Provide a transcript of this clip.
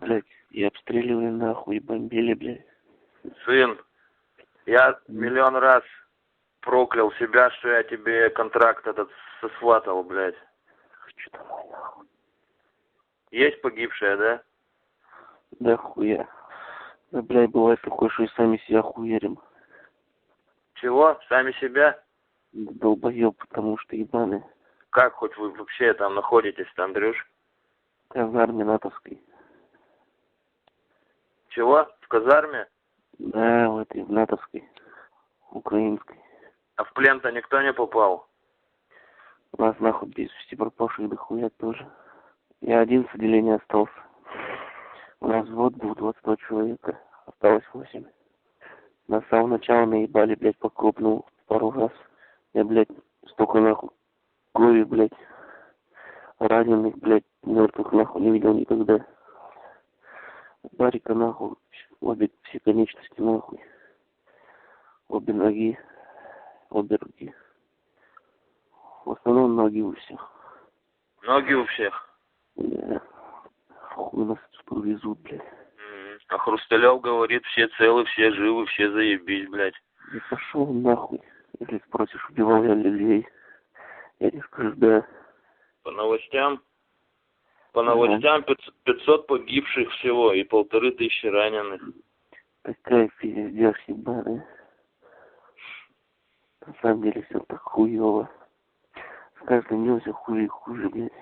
блядь, и обстреливали нахуй, и бомбили, блядь. Сын, я миллион раз проклял себя, что я тебе контракт этот сосватал, блядь. Хочу домой, нахуй. Есть погибшая, да? Да хуя. Да, блядь, бывает такое, что и сами себя хуярим. Чего? Сами себя? Долбоёб, потому что ебаные. Как хоть вы вообще там находитесь-то, Андрюш? В казарме натовской. Чего? В казарме? Да, в этой, в натовской. Украинской. А в плен-то никто не попал? У нас нахуй без вести пропавших дохуя тоже. Я один с отделения остался. У нас взвод был 22 человека. Осталось 8. Нас с самого начала наебали, блядь, по крупному пару раз. Я, блядь, столько нахуй крови, блядь, раненых, блядь, мертвых нахуй не видел никогда. Барика нахуй, обе все конечности нахуй. Обе ноги, обе руки. В основном ноги у всех. Ноги у всех. Да. Хуй нас тут увезут, блядь. А Хрусталев говорит, все целы, все живы, все заебись, блядь. Да пошел нахуй. Если спросишь, убивал я людей, я тебе скажу, да. По новостям 500 погибших всего и 1500 раненых. Такая пиздец ебаная. На самом деле все так хуёво. С каждым днем все хуже и хуже, блядь.